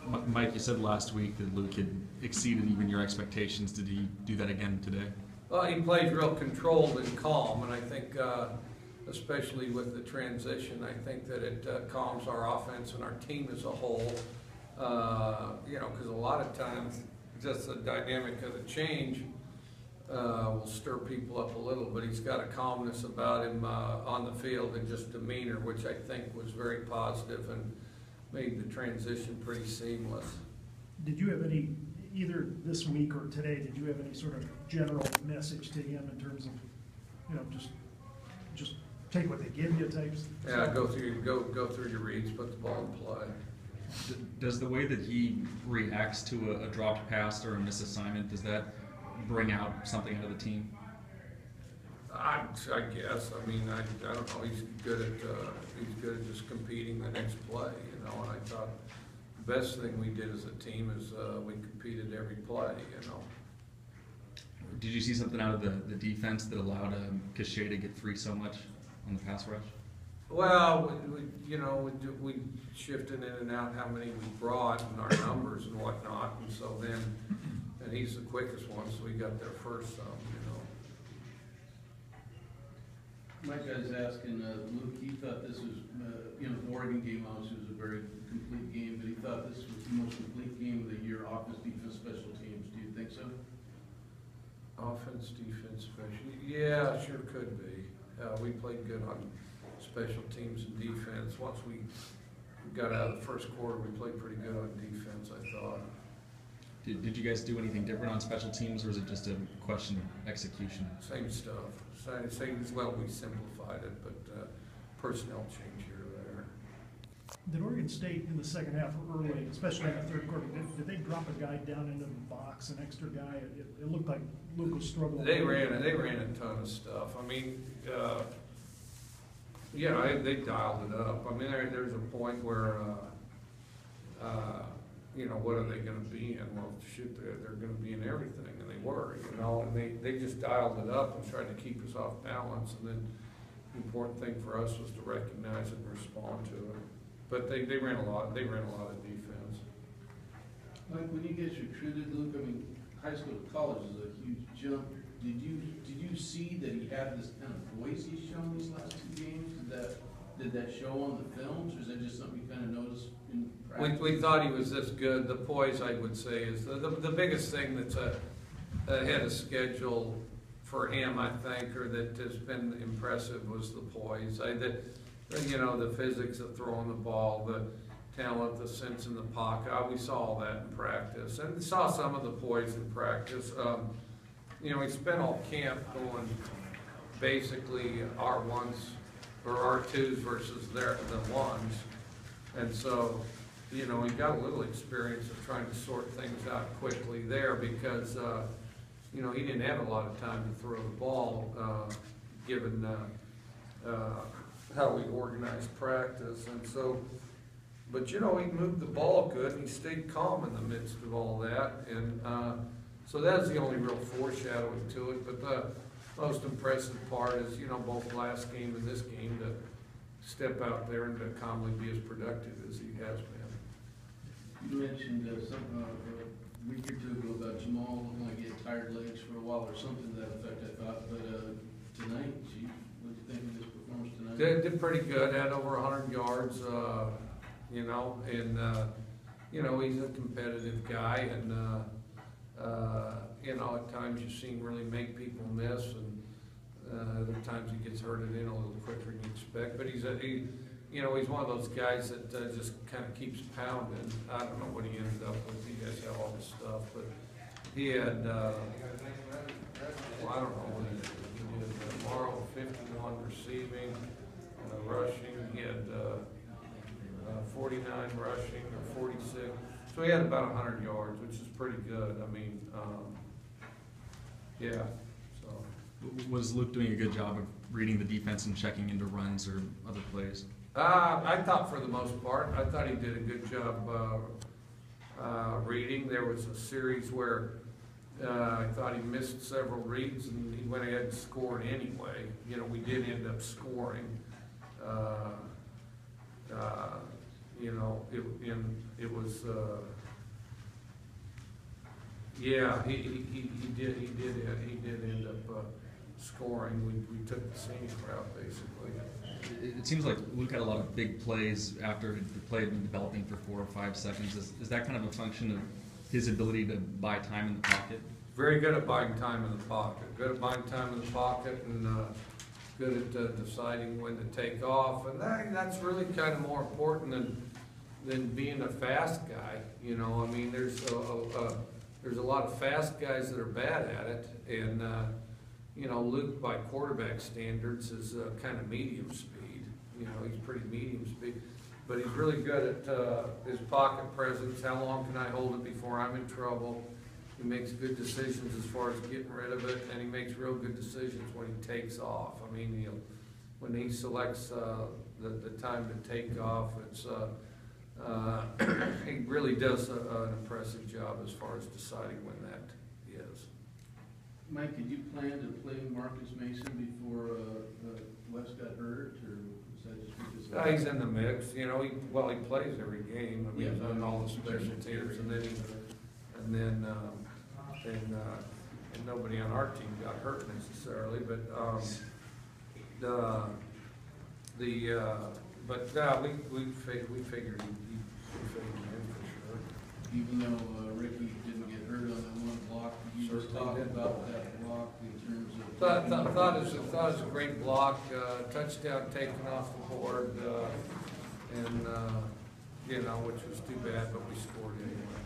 Mike, you said last week that Luke had exceeded even your expectations. Did he do that again today? Well, he plays real controlled and calm, and I think, especially with the transition, I think that it calms our offense and our team as a whole. Because a lot of times, just the dynamic of the change will stir people up a little, but he's got a calmness about him on the field and just demeanor, which I think was very positive and made the transition pretty seamless. Did you have any, either this week or today, did you have any sort of general message to him in terms of, just take what they give you types? Yeah, go through your reads, put the ball in play. Does the way that he reacts to a dropped pass or a misassignment, does that bring out something out of the team? I guess. I mean, I don't know. He's good at just competing the next play, And I thought the best thing we did as a team is we competed every play, Did you see something out of the defense that allowed Cachet to get free so much on the pass rush? Well, we shifted in and out how many we brought and our numbers and whatnot, and so then, and he's the quickest one, so we got there first. Mike, I was asking Luke. He thought this was, the Oregon game obviously was a very complete game, but he thought this was the most complete game of the year, offense, defense, special teams. Do you think so? Offense, defense, special. Yeah, sure could be. We played good on special teams and defense. Once we got out of the first quarter, we played pretty good on defense, I thought. Did you guys do anything different on special teams, or is it just a question of execution? Same stuff. Same as well, we simplified it, but personnel change here or there. Did Oregon State in the second half early, especially in the third quarter, did they drop a guy down into the box, an extra guy? It looked like Luke was struggling. They ran a ton of stuff. I mean, they dialed it up. I mean, there's a point where, what are they going to be in? Well, shoot, they're going to be in everything, and they were, and they just dialed it up and tried to keep us off balance. And then the important thing for us was to recognize it and respond to it. But they ran a lot. They ran a lot of defense. Mike, when you guys recruited Luke, I mean, high school to college is a huge jump. Did you see that he had this kind of voice he's shown these last two games? Did that show on the films, or is that just something you kind of noticed in practice? We thought he was this good. The poise, I would say, is the biggest thing that's ahead of schedule for him, I think, or that has been impressive was the poise. The physics of throwing the ball, the talent, the sense in the pocket. We saw all that in practice, and saw some of the poise in practice. He spent all camp going basically R1s or R2s versus the ones, and so he got a little experience of trying to sort things out quickly there because he didn't have a lot of time to throw the ball given how we organized practice, and so. But he moved the ball good, and he stayed calm in the midst of all that, and so that's the only real foreshadowing to it. But the most impressive part is, both last game and this game, to step out there and to calmly be as productive as he has been. You mentioned something a week or two ago about Jamal looking like he had tired legs for a while or something to that effect, I thought. But tonight, Chief, what do you think of his performance tonight? Did pretty good, had over 100 yards, he's a competitive guy, and at times you've seen really make people miss, and other times he gets hurted in a little quicker than you expect. But he's one of those guys that just kind of keeps pounding. I don't know what he ended up with. You guys have all this stuff, but he had, I don't know what he did tomorrow, 51 receiving, rushing. He had 49 rushing or 46. So he had about 100 yards, which is pretty good. I mean, yeah. So was Luke doing a good job of reading the defense and checking into runs or other plays? I thought for the most part, I thought he did a good job reading. There was a series where I thought he missed several reads, and he went ahead and scored anyway. We did end up scoring. you know, it was, yeah, he did end up scoring. We took the scenic route, basically. It seems like Luke had a lot of big plays after the play had been developing for 4 or 5 seconds. Is that kind of a function of his ability to buy time in the pocket? Very good at buying time in the pocket. Good at buying time in the pocket, and good at deciding when to take off. And that's really kind of more important than being a fast guy. You know, I mean, there's a lot of fast guys that are bad at it, and you know, Luke, by quarterback standards, is kind of medium speed. You know, he's pretty medium speed, but he's really good at his pocket presence. How long can I hold it before I'm in trouble? He makes good decisions as far as getting rid of it, and he makes real good decisions when he takes off. I mean, when he selects the time to take off, it's he really does an impressive job as far as deciding when that is. Mike, did you plan to play Marcus Mason before Wes got hurt, or was that just because? He's in the mix. You know, he plays every game. I mean, he's on all the special teams, and then nobody on our team got hurt necessarily, but we figured he'd fit in for sure. Even though Ricky didn't get hurt on that one block, you just talked about that block in terms of. Thought it was a great block, touchdown taken off the board, and you know, which was too bad, but we scored anyway.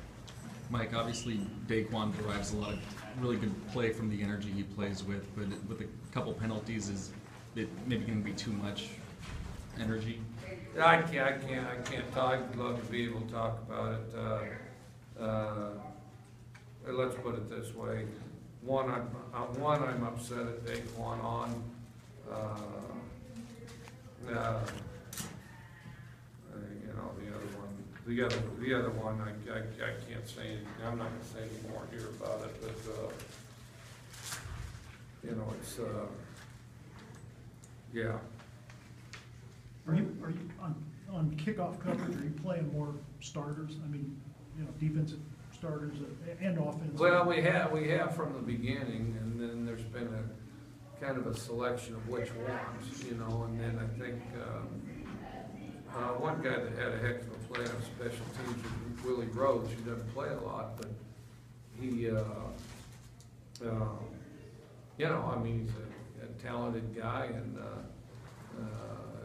Mike, obviously Daquan derives a lot of really good play from the energy he plays with, but with a couple penalties, is it maybe going to be too much energy? I can't talk. I'd love to be able to talk about it. Let's put it this way: one, I'm upset at Daquan on. You know, the other one, I can't say anything. I'm not going to say any more here about it, but you know, it's yeah. Are you on kickoff coverage? Are you playing more starters? I mean, you know, defensive starters and offensive. Well, we have from the beginning, and then there's been a kind of a selection of which ones, you know, and then I think one guy that had a heck of a play on special teams was Willie Rhodes, who doesn't play a lot, but he, you know, I mean, he's a talented guy, and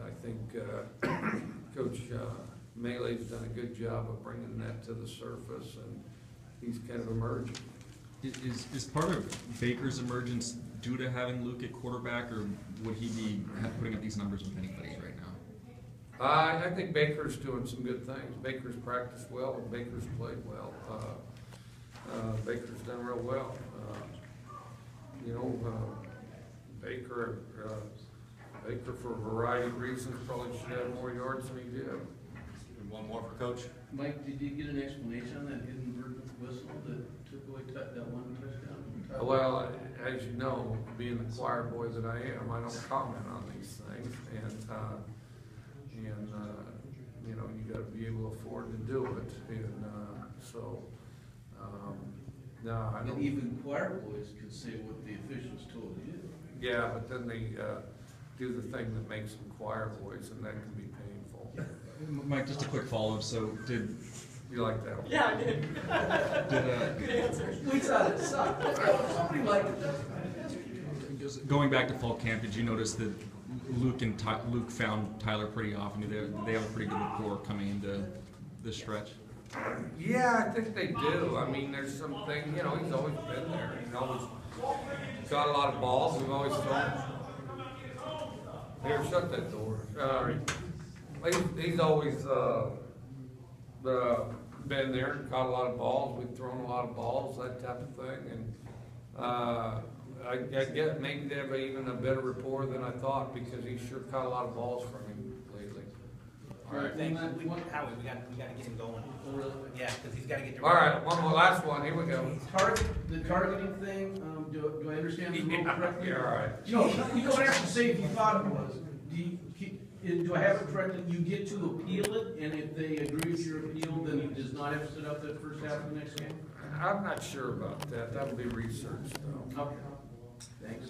I think Coach Melee's done a good job of bringing that to the surface, and he's kind of emerging. Is part of Baker's emergence due to having Luke at quarterback, or would he be putting up these numbers with anybody right now? I think Baker's doing some good things. Baker's practiced well, and Baker's played well. Baker's done real well. You know, Baker, for a variety of reasons, probably should have more yards than he did. One more for Coach. Mike, did you get an explanation on that hidden whistle that took away that one touchdown? Well, as you know, being the choir boy that I am, I don't comment on these things, and you know, you got to be able to afford to do it, and so no, I don't. And even choir boys could say what the officials told you. Yeah, but then they do the thing that makes them choir boys, and that can be painful. Mike, just a quick follow-up. So did you like that one? Yeah, I did. Good answer. We thought it sucked. Somebody liked it. Just going back to fall camp, did you notice that Luke found Tyler pretty often? They have a pretty good rapport coming into this stretch? Yeah, I think they do. I mean, there's something, you know, he's always been there. He's always got a lot of balls. We've always thrown. Here, shut that door. He's always been there, caught a lot of balls. We've thrown a lot of balls, that type of thing. And I get maybe they have even a better rapport than I thought, because he sure caught a lot of balls from him lately. All right, Thanks. Howie, we got to get him going. Really? Yeah, because he's got to get. All right, one more, last one. Here we go. The targeting thing, do I understand the rule correctly? Yeah, all right. No, you don't have to say if you thought it was. do I have it correctly? You get to appeal it, and if they agree with your appeal, then he does not have to sit out that first half of the next game? I'm not sure about that. That'll be researched though. Okay. Thanks.